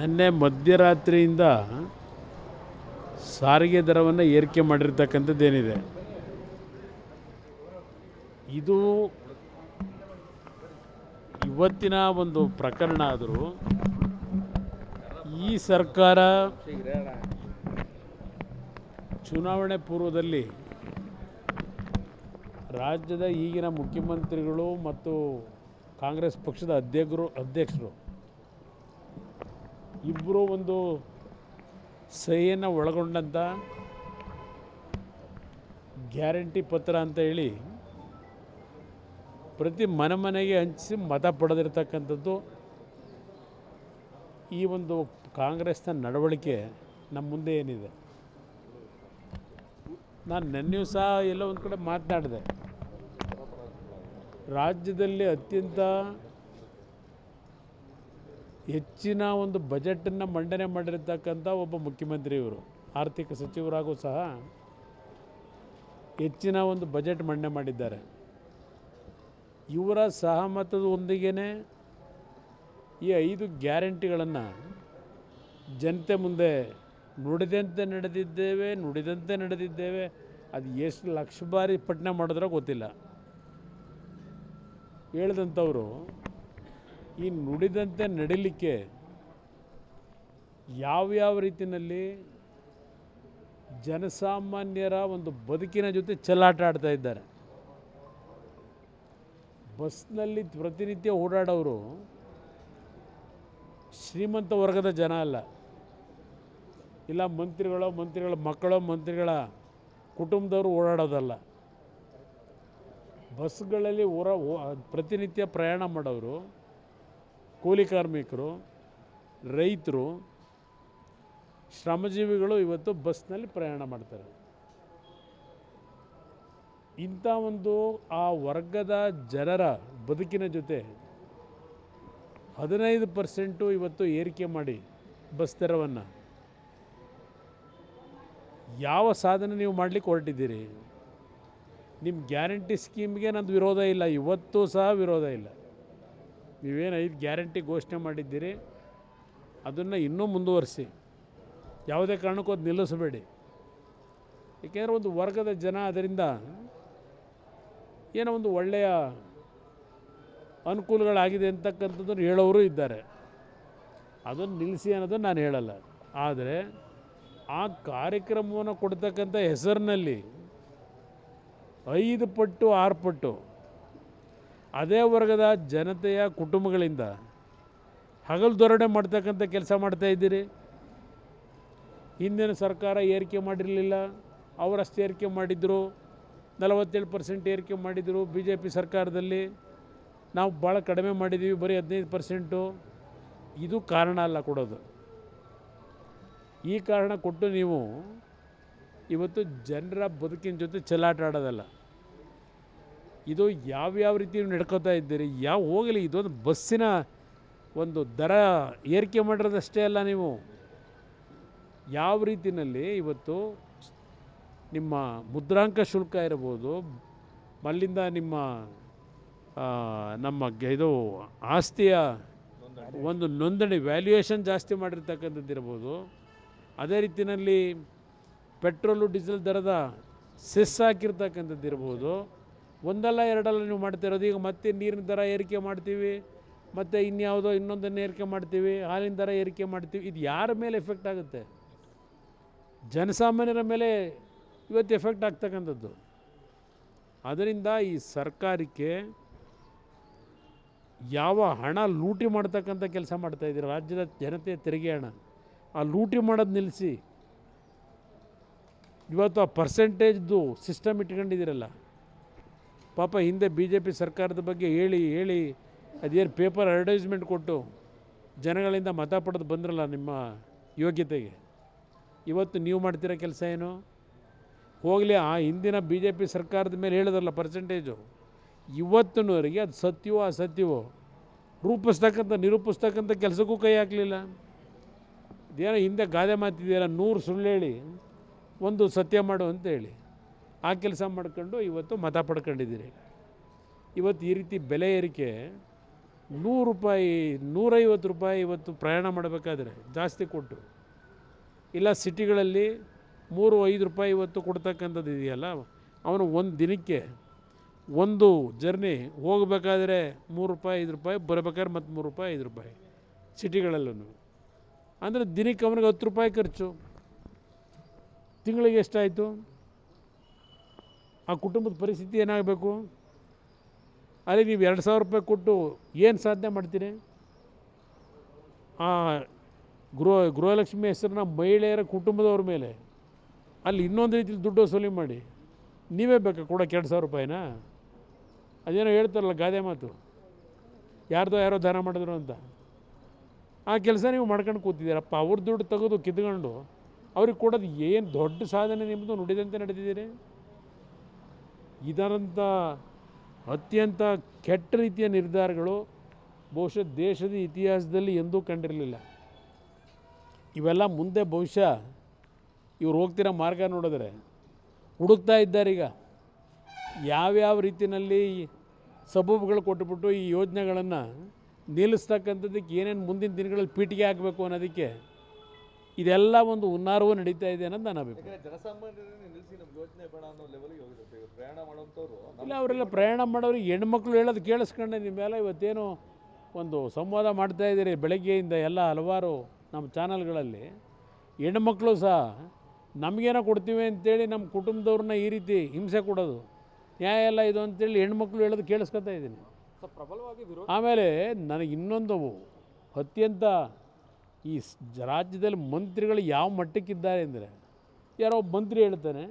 ನಿನ್ನೆ ಮಧ್ಯರಾತ್ರಿಯಿಂದ ಸಾರಿಗೆ ದರವನ್ನು ಏರಿಕೆ ಮಾಡಿರ್ತಕ್ಕಂಥದ್ದೇನಿದೆ, ಇದು ಇವತ್ತಿನ ಒಂದು ಪ್ರಕರಣ ಆದರೂ ಈ ಸರ್ಕಾರ ಚುನಾವಣೆ ಪೂರ್ವದಲ್ಲಿ ರಾಜ್ಯದ ಈಗಿನ ಮುಖ್ಯಮಂತ್ರಿಗಳು ಮತ್ತು ಕಾಂಗ್ರೆಸ್ ಪಕ್ಷದ ಅಧ್ಯಕ್ಷರು ಇಬ್ಬರು ಒಂದು ಸಹಿಯನ್ನು ಒಳಗೊಂಡಂಥ ಗ್ಯಾರಂಟಿ ಪತ್ರ ಅಂತ ಹೇಳಿ ಪ್ರತಿ ಮನೆಗೆ ಹಂಚಿಸಿ ಮತ ಪಡೆದಿರ್ತಕ್ಕಂಥದ್ದು ಈ ಒಂದು ಕಾಂಗ್ರೆಸ್ನ ನಡವಳಿಕೆ ನಮ್ಮ ಮುಂದೆ ಏನಿದೆ. ನಾನು ನೆನ್ನೆಯೂ ಸಹ ಎಲ್ಲೋ ಒಂದು ಕಡೆ ಮಾತನಾಡಿದೆ, ರಾಜ್ಯದಲ್ಲಿ ಅತ್ಯಂತ ಹೆಚ್ಚಿನ ಒಂದು ಬಜೆಟನ್ನು ಮಂಡನೆ ಮಾಡಿರ್ತಕ್ಕಂಥ ಒಬ್ಬ ಮುಖ್ಯಮಂತ್ರಿ ಇವರು, ಆರ್ಥಿಕ ಸಚಿವರಾಗೂ ಸಹ ಹೆಚ್ಚಿನ ಒಂದು ಬಜೆಟ್ ಮಂಡನೆ ಮಾಡಿದ್ದಾರೆ. ಇವರ ಸಹಮತದೊಂದಿಗೆ ಈ 5 ಗ್ಯಾರಂಟಿಗಳನ್ನು ಜನತೆ ಮುಂದೆ ನುಡಿದಂತೆ ನಡೆದಿದ್ದೇವೆ ಅದು ಎಷ್ಟು ಲಕ್ಷ ಬಾರಿ ಪಠನೆ ಮಾಡಿದ್ರೋ ಗೊತ್ತಿಲ್ಲ. ಹೇಳಿದಂಥವರು ಈ ನುಡಿದಂತೆ ನಡಿಲಿಕ್ಕೆ ಯಾವ್ಯಾವ ರೀತಿಯಲ್ಲಿ ಜನಸಾಮಾನ್ಯರ ಒಂದು ಬದುಕಿನ ಜೊತೆ ಚೆಲ್ಲಾಟ ಆಡ್ತಾ ಇದ್ದಾರೆ. ಬಸ್ನಲ್ಲಿ ಪ್ರತಿನಿತ್ಯ ಓಡಾಡೋರು ಶ್ರೀಮಂತ ವರ್ಗದ ಜನ ಅಲ್ಲ, ಇಲ್ಲ ಮಂತ್ರಿಗಳ ಮಕ್ಕಳು ಮಂತ್ರಿಗಳ ಕುಟುಂಬದವರು ಓಡಾಡೋದಲ್ಲ. ಬಸ್ಗಳಲ್ಲಿ ಪ್ರತಿನಿತ್ಯ ಪ್ರಯಾಣ ಮಾಡೋರು, ಕೂಲಿ ಕಾರ್ಮಿಕರು, ರೈತರು, ಶ್ರಮಜೀವಿಗಳು ಇವತ್ತು ಬಸ್ನಲ್ಲಿ ಪ್ರಯಾಣ ಮಾಡ್ತಾರೆ. ಇಂಥ ಒಂದು ಆ ವರ್ಗದ ಜನರ ಬದುಕಿನ ಜೊತೆ 15% ಇವತ್ತು ಏರಿಕೆ ಮಾಡಿ ಬಸ್ ದರವನ್ನು ಯಾವ ಸಾಧನೆ ನೀವು ಮಾಡಲಿಕ್ಕೆ ಹೊರಟಿದ್ದೀರಿ? ನಿಮ್ಮ ಗ್ಯಾರಂಟಿ ಸ್ಕೀಮ್ಗೆ ನಂದು ವಿರೋಧ ಇಲ್ಲ, ಇವತ್ತೂ ಸಹ ವಿರೋಧ ಇಲ್ಲ. ನೀವೇನು 5 ಗ್ಯಾರಂಟಿ ಘೋಷಣೆ ಮಾಡಿದ್ದೀರಿ ಅದನ್ನು ಇನ್ನೂ ಮುಂದುವರಿಸಿ, ಯಾವುದೇ ಕಾರಣಕ್ಕೂ ಅದು ನಿಲ್ಲಿಸಬೇಡಿ. ಏಕೆಂದರೆ ಒಂದು ವರ್ಗದ ಜನ ಅದರಿಂದ ಏನೋ ಒಂದು ಒಳ್ಳೆಯ ಅನುಕೂಲಗಳಾಗಿದೆ ಅಂತಕ್ಕಂಥದ್ದನ್ನು ಹೇಳೋರು ಇದ್ದಾರೆ. ಅದನ್ನು ನಿಲ್ಲಿಸಿ ಅನ್ನೋದನ್ನು ನಾನು ಹೇಳಲ್ಲ. ಆದರೆ ಆ ಕಾರ್ಯಕ್ರಮವನ್ನು ಕೊಡ್ತಕ್ಕಂಥ ಹೆಸರಿನಲ್ಲಿ 5 ಪಟ್ಟು 6 ಪಟ್ಟು ಅದೇ ವರ್ಗದ ಜನತೆಯ ಕುಟುಂಬಗಳಿಂದ ಹಗಲು ಮಾಡ್ತಕ್ಕಂಥ ಕೆಲಸ ಮಾಡ್ತಾಯಿದ್ದೀರಿ. ಹಿಂದಿನ ಸರ್ಕಾರ ಏರಿಕೆ ಮಾಡಿರಲಿಲ್ಲ, ಅವರಷ್ಟು ಏರಿಕೆ ಮಾಡಿದರು, 47% ಏರಿಕೆ ಮಾಡಿದರು. BJP ಸರ್ಕಾರದಲ್ಲಿ ನಾವು ಭಾಳ ಕಡಿಮೆ ಮಾಡಿದ್ದೀವಿ, ಬರೀ 15%. ಇದು ಕಾರಣ ಅಲ್ಲ ಕೊಡೋದು. ಈ ಕಾರಣ ಕೊಟ್ಟು ನೀವು ಇವತ್ತು ಜನರ ಬದುಕಿನ ಜೊತೆ ಚೆಲ್ಲಾಟ ಆಡೋದಲ್ಲ. ಇದು ಯಾವ್ಯಾವ ರೀತಿ ನಡ್ಕೋತಾ ಇದ್ದೀರಿ, ಹೋಗಲಿ. ಇದೊಂದು ಬಸ್ಸಿನ ಒಂದು ದರ ಏರಿಕೆ ಮಾಡಿರೋದಷ್ಟೇ ಅಲ್ಲ, ನೀವು ಯಾವ ರೀತಿಯಲ್ಲಿ ಇವತ್ತು ನಿಮ್ಮ ಮುದ್ರಾಂಕ ಶುಲ್ಕ ಇರ್ಬೋದು, ಅಲ್ಲಿಂದ ನಮ್ಮ ಇದು ಆಸ್ತಿಯ ಒಂದು ನೋಂದಣಿ ವ್ಯಾಲ್ಯೂಯೇಷನ್ ಜಾಸ್ತಿ ಮಾಡಿರ್ತಕ್ಕಂಥದ್ದು ಇರ್ಬೋದು, ಅದೇ ರೀತಿಯಲ್ಲಿ ಪೆಟ್ರೋಲು ಡೀಸೆಲ್ ದರದ ಸೆಸ್ ಹಾಕಿರ್ತಕ್ಕಂಥದ್ದು ಇರ್ಬೋದು. ಒಂದಲ್ಲ ಎರಡಲ್ಲ ನೀವು ಮಾಡ್ತಿರೋದು. ಈಗ ಮತ್ತೆ ನೀರಿನ ದರ ಏರಿಕೆ ಮಾಡ್ತೀವಿ, ಮತ್ತು ಇನ್ನೊಂದನ್ನು ಏರಿಕೆ ಮಾಡ್ತೀವಿ, ಹಾಲಿನ ದರ ಏರಿಕೆ ಮಾಡ್ತೀವಿ. ಇದು ಯಾರ ಮೇಲೆ ಎಫೆಕ್ಟ್ ಆಗುತ್ತೆ? ಜನಸಾಮಾನ್ಯರ ಮೇಲೆ ಇವತ್ತು ಎಫೆಕ್ಟ್ ಆಗ್ತಕ್ಕಂಥದ್ದು. ಅದರಿಂದ ಈ ಸರ್ಕಾರಕ್ಕೆ ಯಾವ ಹಣ ಲೂಟಿ ಮಾಡ್ತಕ್ಕಂಥ ಕೆಲಸ ಮಾಡ್ತಾಯಿದ್ದೀರಿ, ರಾಜ್ಯದ ಜನತೆಯ ತೆರಿಗೆ ಹಣ, ಆ ಲೂಟಿ ಮಾಡೋದು ನಿಲ್ಲಿಸಿ. ಇವತ್ತು ಆ ಪರ್ಸೆಂಟೇಜ್ದು ಸಿಸ್ಟಮ್ ಇಟ್ಕೊಂಡಿದ್ದೀರಲ್ಲ. ಪಾಪ ಹಿಂದೆ BJP ಸರ್ಕಾರದ ಬಗ್ಗೆ ಹೇಳಿ ಅದೇನು ಪೇಪರ್ ಅಡ್ವರ್ಟೈಸ್ಮೆಂಟ್ ಕೊಟ್ಟು ಜನಗಳಿಂದ ಮತ ಪಡೆದು ಬಂದ್ರಲ್ಲ ನಿಮ್ಮ ಯೋಗ್ಯತೆಗೆ. ಇವತ್ತು ನೀವು ಮಾಡ್ತಿರೋ ಕೆಲಸ ಏನು? ಹೋಗಲಿ, ಆ ಹಿಂದಿನ BJP ಸರ್ಕಾರದ ಮೇಲೆ ಹೇಳಿದ್ರಲ್ಲ ಪರ್ಸೆಂಟೇಜು, ಇವತ್ತಿನವರೆಗೆ ಅದು ಸತ್ಯವೋ ಅಸತ್ಯವೋ ನಿರೂಪಿಸ್ತಕ್ಕಂಥ ಕೆಲಸಕ್ಕೂ ಕೈ ಹಾಕಲಿಲ್ಲ. ಇದೇನೋ ಹಿಂದೆ ಗಾದೆ ಮಾತಿದೆಯಲ್ಲ, 100 ಸುಳ್ಳು ಹೇಳಿ 1 ಸತ್ಯ ಮಾಡು ಅಂತೇಳಿ ಆ ಕೆಲಸ ಮಾಡ್ಕೊಂಡು ಇವತ್ತು ಮತ ಪಡ್ಕೊಂಡಿದ್ದೀರಿ. ಇವತ್ತು ಈ ರೀತಿ ಬೆಲೆ ಏರಿಕೆ 100 ರೂಪಾಯಿ 150 ರೂಪಾಯಿ ಇವತ್ತು ಪ್ರಯಾಣ ಮಾಡಬೇಕಾದ್ರೆ ಜಾಸ್ತಿ ಕೊಟ್ಟು, ಇಲ್ಲ ಸಿಟಿಗಳಲ್ಲಿ 3-5 ರೂಪಾಯಿ ಇವತ್ತು ಕೊಡ್ತಕ್ಕಂಥದ್ದು ಇದೆಯಲ್ಲ, ಅವನು ಒಂದು ದಿನಕ್ಕೆ ಒಂದು ಜರ್ನಿ ಹೋಗಬೇಕಾದ್ರೆ 3 ರೂಪಾಯಿ 5 ರೂಪಾಯಿ, ಬರಬೇಕಾದ್ರೆ ಮತ್ತು 3 ರೂಪಾಯಿ 5 ರೂಪಾಯಿ ಸಿಟಿಗಳಲ್ಲೂ. ಅಂದರೆ ದಿನಕ್ಕೆ ಅವನಿಗೆ 10 ರೂಪಾಯಿ ಖರ್ಚು. ತಿಂಗಳಿಗೆ ಎಷ್ಟಾಯಿತು? ಆ ಕುಟುಂಬದ ಪರಿಸ್ಥಿತಿ ಏನಾಗಬೇಕು? ಅಲ್ಲಿ ನೀವು 2000 ರೂಪಾಯಿ ಕೊಟ್ಟು ಏನು ಸಾಧನೆ ಮಾಡ್ತೀರಿ? ಆ ಗೃಹಲಕ್ಷ್ಮಿ ಹೆಸರನ್ನ ಮಹಿಳೆಯರ ಕುಟುಂಬದವ್ರ ಮೇಲೆ ಅಲ್ಲಿ ಇನ್ನೊಂದು ರೀತಿಲಿ ದುಡ್ಡು ವಸೂಲಿ ಮಾಡಿ ನೀವೇ ಬೇಕಾ ಕೊಡೋಕ್ಕೆ 2000 ರೂಪಾಯಿನ? ಅದೇನೋ ಹೇಳ್ತಾರಲ್ಲ ಗಾದೆ ಮಾತು, ಯಾರೋ ದಾನ ಮಾಡಿದ್ರು ಅಂತ. ಆ ಕೆಲಸ ನೀವು ಮಾಡ್ಕೊಂಡು ಕೂತಿದ್ದೀರಪ್ಪ. ಅವ್ರ ದುಡ್ಡು ತೆಗೆದು ಕಿತ್ಕೊಂಡು ಅವ್ರಿಗೆ ಕೊಡೋದು ಏನು ದೊಡ್ಡ ಸಾಧನೆ ನಿಮ್ಮದು ನುಡಿದಂತೆ ನಡೆದಿದ್ದೀರಿ? ಇದರಂಥ ಅತ್ಯಂತ ಕೆಟ್ಟ ರೀತಿಯ ನಿರ್ಧಾರಗಳು ಬಹುಶಃ ದೇಶದ ಇತಿಹಾಸದಲ್ಲಿ ಎಂದೂ ಕಂಡಿರಲಿಲ್ಲ. ಇವೆಲ್ಲ ಮುಂದೆ ಬಹುಶಃ ಇವ್ರು ಹೋಗ್ತಿರೋ ಮಾರ್ಗ ನೋಡಿದ್ರೆ ಹುಡುಕ್ತಾ ಇದ್ದಾರೀಗ ಯಾವ್ಯಾವ ರೀತಿಯಲ್ಲಿ ಸಬೂಬುಗಳು ಕೊಟ್ಟುಬಿಟ್ಟು ಈ ಯೋಜನೆಗಳನ್ನು ನಿಲ್ಲಿಸ್ತಕ್ಕಂಥದ್ದಕ್ಕೆ ಏನೇನು ಮುಂದಿನ ದಿನಗಳಲ್ಲಿ ಪೀಠಿಗೆ ಹಾಕಬೇಕು ಅನ್ನೋದಕ್ಕೆ ಇದೆಲ್ಲ ಒಂದು ಹುನ್ನಾರವೂ ನಡೀತಾ ಇದೆ ಅನ್ನೋದು ನನ್ನ ಅಭಿಪ್ರಾಯ. ಇಲ್ಲ, ಅವರೆಲ್ಲ ಪ್ರಯಾಣ ಮಾಡೋರಿಗೆ ಹೆಣ್ಮಕ್ಳು ಹೇಳೋದು ಕೇಳಿಸ್ಕೊಂಡೆ ನಿಮ್ಮೆಲ್ಲ ಇವತ್ತೇನು ಒಂದು ಸಂವಾದ ಮಾಡ್ತಾಯಿದ್ದೀರಿ ಬೆಳಗ್ಗೆಯಿಂದ ಎಲ್ಲ ಹಲವಾರು ನಮ್ಮ ಚಾನಲ್ಗಳಲ್ಲಿ. ಹೆಣ್ಮಕ್ಳು ಸಹ ನಮಗೇನೋ ಕೊಡ್ತೀವಿ ಅಂತೇಳಿ ನಮ್ಮ ಕುಟುಂಬದವ್ರನ್ನ ಈ ರೀತಿ ಹಿಂಸೆ ಕೊಡೋದು ನ್ಯಾಯ ಎಲ್ಲ ಇದು ಅಂತೇಳಿ ಹೆಣ್ಮಕ್ಳು ಹೇಳೋದು ಕೇಳಿಸ್ಕೊತಾ ಇದ್ದೀನಿ. ಆಮೇಲೆ ನನಗೆ ಇನ್ನೊಂದು ಅತ್ಯಂತ ಈ ರಾಜ್ಯದಲ್ಲಿ ಮಂತ್ರಿಗಳು ಯಾವ ಮಟ್ಟಕ್ಕಿದ್ದಾರೆ ಅಂದರೆ, ಯಾರೋ ಮಂತ್ರಿ ಹೇಳ್ತಾನೆ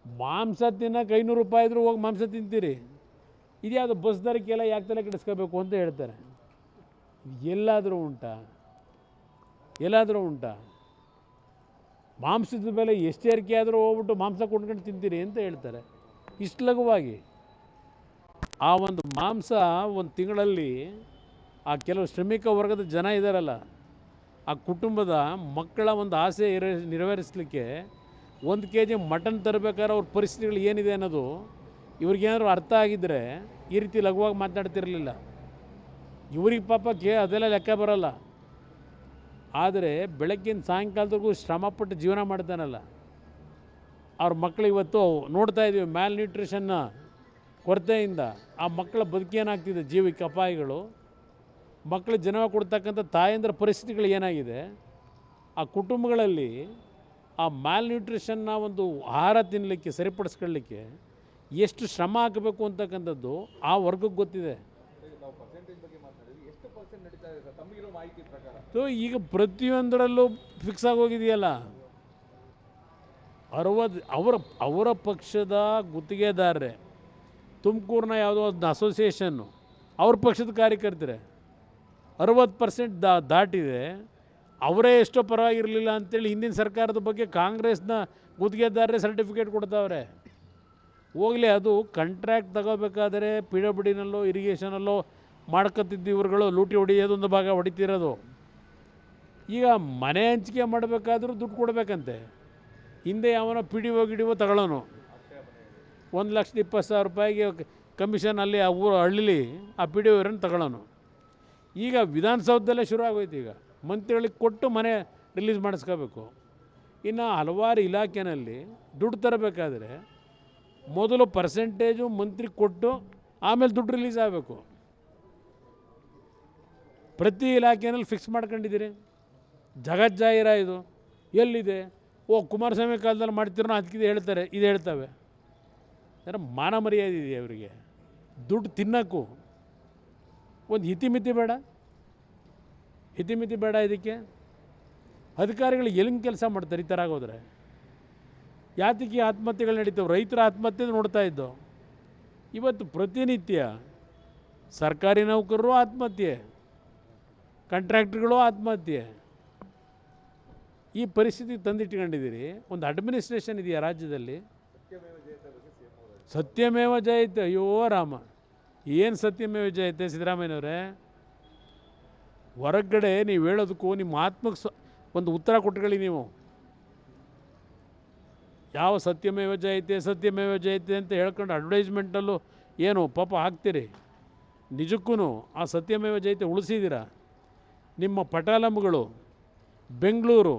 ಮಾಂಸ ತಿನ್ನೋಕೆ 500 ರೂಪಾಯಿ ಇದ್ರೂ ಹೋಗಿ ಮಾಂಸ ತಿಂತೀರಿ, ಇದ್ಯಾವುದು ಬಸ್ ದರಕ್ಕೆಲ್ಲ ಯಾಕೆ ತಲೆ ಕೆಡಿಸ್ಕೋಬೇಕು ಅಂತ ಹೇಳ್ತಾರೆ. ಎಲ್ಲಾದರೂ ಉಂಟಾ? ಮಾಂಸದ ಬೆಲೆ ಎಷ್ಟು ಏರಿಕೆ ಆದರೂ ಹೋಗ್ಬಿಟ್ಟು ಮಾಂಸ ಕೊಂಡ್ಕೊಂಡು ತಿಂತೀರಿ ಅಂತ ಹೇಳ್ತಾರೆ ಇಷ್ಟು ಲಘುವಾಗಿ. ಆ ಒಂದು ಮಾಂಸ ಒಂದು ತಿಂಗಳಲ್ಲಿ ಆ ಕೆಲವು ಶ್ರಮಿಕ ವರ್ಗದ ಜನ ಇದ್ದಾರಲ್ಲ, ಆ ಕುಟುಂಬದ ಮಕ್ಕಳ ಒಂದು ಆಸೆ ನೆರವೇರಿಸಲಿಕ್ಕೆ 1 kg ಮಟನ್ ತರಬೇಕಾದ್ರೆ ಅವ್ರ ಪರಿಸ್ಥಿತಿಗಳು ಏನಿದೆ ಅನ್ನೋದು ಇವ್ರಿಗೇನಾದ್ರು ಅರ್ಥ ಆಗಿದ್ದರೆ ಈ ರೀತಿ ಲಘುವಾಗಿ ಮಾತನಾಡ್ತಿರಲಿಲ್ಲ. ಇವ್ರಿಗೆ ಪಾಪ ಅದೆಲ್ಲ ಲೆಕ್ಕ ಬರೋಲ್ಲ. ಆದರೆ ಬೆಳಗ್ಗಿನ ಸಾಯಂಕಾಲದವರೆಗೂ ಶ್ರಮಪಟ್ಟು ಜೀವನ ಮಾಡ್ತಾನಲ್ಲ ಅವ್ರ ಮಕ್ಕಳು ಇವತ್ತು ನೋಡ್ತಾ ಇದ್ದೀವಿ ಮ್ಯಾಲ್ ನ್ಯೂಟ್ರಿಷನ್ನ ಕೊರತೆಯಿಂದ ಆ ಮಕ್ಕಳ ಬದುಕೇನಾಗ್ತಿದೆ, ಜೀವಕ್ಕೆ ಅಪಾಯಗಳು. ಮಕ್ಕಳು ಜನ್ಮ ಕೊಡ್ತಕ್ಕಂಥ ತಾಯಂದ್ರ ಪರಿಸ್ಥಿತಿಗಳು ಏನಾಗಿದೆ, ಆ ಕುಟುಂಬಗಳಲ್ಲಿ ಆ ಮ್ಯಾಲ್ ನ್ಯೂಟ್ರಿಷನ್ನ ಒಂದು ಆಹಾರ ತಿನ್ನಲಿಕ್ಕೆ ಸರಿಪಡಿಸ್ಕೊಳ್ಳಿಕ್ಕೆ ಎಷ್ಟು ಶ್ರಮ ಹಾಕಬೇಕು ಅಂತಕ್ಕಂಥದ್ದು ಆ ವರ್ಗಕ್ಕೆ ಗೊತ್ತಿದೆ. ಈಗ ಪ್ರತಿಯೊಂದರಲ್ಲೂ ಫಿಕ್ಸ್ ಆಗೋಗಿದೆಯಲ್ಲ. 60 ಅವರ ಪಕ್ಷದ ಗುತ್ತಿಗೆದಾರರೇ, ತುಮಕೂರಿನ ಯಾವುದೋ ಒಂದು ಅಸೋಸಿಯೇಷನ್ನು ಅವ್ರ ಪಕ್ಷದ ಕಾರ್ಯಕರ್ತರೆ 60% ದಾಟಿದೆ. ಅವರೇ ಎಷ್ಟೋ ಪರವಾಗಿರಲಿಲ್ಲ ಅಂತೇಳಿ ಹಿಂದಿನ ಸರ್ಕಾರದ ಬಗ್ಗೆ ಕಾಂಗ್ರೆಸ್ನ ಗುತ್ತಿಗೆದಾರರೇ ಸರ್ಟಿಫಿಕೇಟ್ ಕೊಡ್ತಾವ್ರೆ. ಹೋಗಲಿ, ಅದು ಕಾಂಟ್ರಾಕ್ಟ್ ತಗೋಬೇಕಾದರೆ PWDನಲ್ಲೋ ಇರಿಗೇಷನಲ್ಲೋ ಮಾಡ್ಕೊತಿದ್ದು ಇವ್ರುಗಳು ಲೂಟಿ ಹೊಡಿಯೋದೊಂದು ಭಾಗ ಹೊಡಿತಿರೋದು. ಈಗ ಮನೆ ಹಂಚಿಕೆ ಮಾಡಬೇಕಾದ್ರೂ ದುಡ್ಡು ಕೊಡಬೇಕಂತೆ. ಹಿಂದೆ ಯಾವನೋ PDO ತಗೊಳ್ಳೋನು 1,20,000 ರೂಪಾಯಿಗೆ ಕಮಿಷನ್ ಅಲ್ಲಿ ಆ ಹಳ್ಳಿಲಿ ಆ PDO ಇವರನ್ನು ತಗೊಳ್ಳೋನು. ಈಗ ವಿಧಾನಸೌಧದಲ್ಲೇ ಶುರು ಆಗೋಯ್ತು. ಈಗ ಮಂತ್ರಿಗಳಿಗೆ ಕೊಟ್ಟು ಮನೆ ರಿಲೀಸ್ ಮಾಡಿಸ್ಕೋಬೇಕು. ಇನ್ನು ಹಲವಾರು ಇಲಾಖೆಯಲ್ಲಿ ದುಡ್ಡು ತರಬೇಕಾದ್ರೆ ಮೊದಲು ಪರ್ಸೆಂಟೇಜು ಮಂತ್ರಿ ಕೊಟ್ಟು ಆಮೇಲೆ ದುಡ್ಡು ರಿಲೀಸ್ ಆಗಬೇಕು. ಪ್ರತಿ ಇಲಾಖೆಯಲ್ಲಿ ಫಿಕ್ಸ್ ಮಾಡ್ಕೊಂಡಿದ್ದೀರಿ. ಜಗಜ್ಜಾಹಿರ ಇದು ಎಲ್ಲಿದೆ? ಕುಮಾರಸ್ವಾಮಿ ಕಾಲದಲ್ಲಿ ಮಾಡ್ತಿರೋ ಅದಕ್ಕಿದೆ ಹೇಳ್ತಾರೆ, ಇದು ಹೇಳ್ತವೆ. ಯಾರ ಮಾನ ಮರ್ಯಾದೆ ಇದೆ ಅವರಿಗೆ? ದುಡ್ಡು ತಿನ್ನೋಕ್ಕೂ ಒಂದು ಇತಿಮಿತಿ ಬೇಡ ಇದಕ್ಕೆ. ಅಧಿಕಾರಿಗಳು ಎಲ್ಲಿಂಗೆ ಕೆಲಸ ಮಾಡ್ತಾರೆ ಈ ಥರ ಆಗೋದ್ರೆ? ಯಾತಕ್ಕೆ ಆತ್ಮಹತ್ಯೆಗಳು ನಡೀತವೆ? ರೈತರ ಆತ್ಮಹತ್ಯೆ ನೋಡ್ತಾ ಇದ್ದೋ. ಇವತ್ತು ಪ್ರತಿನಿತ್ಯ ಸರ್ಕಾರಿ ನೌಕರರು ಆತ್ಮಹತ್ಯೆ, ಕಾಂಟ್ರಾಕ್ಟ್ರುಗಳು ಆತ್ಮಹತ್ಯೆ. ಈ ಪರಿಸ್ಥಿತಿ ತಂದಿಟ್ಕೊಂಡಿದ್ದೀರಿ. ಒಂದು ಅಡ್ಮಿನಿಸ್ಟ್ರೇಷನ್ ಇದೆಯಾ ರಾಜ್ಯದಲ್ಲಿ? ಸತ್ಯಮೇವ ಜಯತೆ. ಅಯ್ಯೋ ರಾಮ, ಏನು ಸತ್ಯಮೇವ ಜಯತೆ ಸಿದ್ದರಾಮಯ್ಯನವರೇ? ಹೊರಗಡೆ ನೀವು ಹೇಳೋದಕ್ಕೂ ನಿಮ್ಮ ಆತ್ಮಕ್ಕೆ ಒಂದು ಉತ್ತರ ಕೊಟ್ಕೊಳ್ಳಿ. ನೀವು ಯಾವ ಸತ್ಯಮೇವ ಜಯತೆ ಅಂತ ಹೇಳ್ಕೊಂಡು ಅಡ್ವರ್ಟೈಸ್ಮೆಂಟಲ್ಲೂ ಏನು ಪಾಪ ಹಾಕ್ತೀರಿ. ನಿಜಕ್ಕೂ ಆ ಸತ್ಯಮೇವ ಜಯತೆ ಉಳಿಸಿದ್ದೀರ. ನಿಮ್ಮ ಪಟಾಲಂಗಳು ಬೆಂಗಳೂರು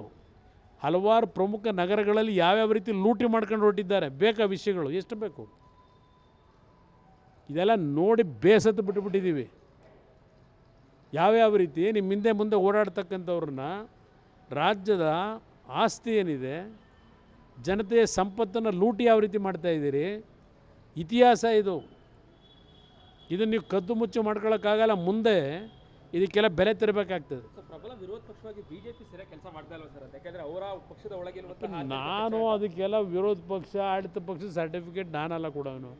ಹಲವಾರು ಪ್ರಮುಖ ನಗರಗಳಲ್ಲಿ ಯಾವ್ಯಾವ ರೀತಿ ಲೂಟಿ ಮಾಡ್ಕೊಂಡು ಹೊರಟಿದ್ದಾರೆ. ಬೇಕಾ ವಿಷಯಗಳು ಎಷ್ಟು ಬೇಕು? ಇದೆಲ್ಲ ನೋಡಿ ಬೇಸತ್ತು ಬಿಟ್ಟುಬಿಟ್ಟಿದ್ದೀವಿ. ಯಾವ್ಯಾವ ರೀತಿ ನಿಮ್ಮ ಹಿಂದೆ ಮುಂದೆ ಓಡಾಡ್ತಕ್ಕಂಥವ್ರನ್ನ ರಾಜ್ಯದ ಆಸ್ತಿ ಏನಿದೆ, ಜನತೆಯ ಸಂಪತ್ತನ್ನು ಲೂಟಿ ಯಾವ ರೀತಿ ಮಾಡ್ತಾಯಿದ್ದೀರಿ. ಇತಿಹಾಸ ಇದು. ಇದು ನೀವು ಕದ್ದು ಮುಚ್ಚು ಮಾಡ್ಕೊಳ್ಳೋಕ್ಕಾಗಲ್ಲ. ಮುಂದೆ ಇದಕ್ಕೆಲ್ಲ ಬೆಲೆ ತೆರಬೇಕಾಗ್ತದೆ. ಪ್ರಬಲ ವಿರೋಧ ಪಕ್ಷವಾಗಿ ಬಿಜೆಪಿ ಸರಿಯಾಗಿ ಕೆಲಸ ಮಾಡ್ತಾ ಇಲ್ವಾ ಸರ್? ಯಾಕಂದರೆ ಅವರ ಪಕ್ಷದ ಒಳಗೆ ನಾನು ಅದಕ್ಕೆಲ್ಲ ವಿರೋಧ ಪಕ್ಷ ಆಡಳಿತ ಪಕ್ಷದ ಸರ್ಟಿಫಿಕೇಟ್ ನಾನಲ್ಲ ಕೊಡೋನು,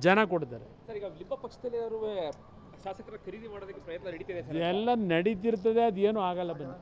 ಜನ ಕೊಡ್ತಾರೆ. ಸರ್ ಈಗ ಲಿಂಬ ಪಕ್ಷದಲ್ಲಿ ಅವರು ಶಾಸಕರ ಖರೀದಿ ಮಾಡೋದಕ್ಕೆ ಪ್ರಯತ್ನ ನಡೀತಿದೆ ಸರ್. ಎಲ್ಲ ನಡೀತಿರ್ತದೆ, ಅದೇನು ಆಗಲ್ಲ ಬನ್ನಿ.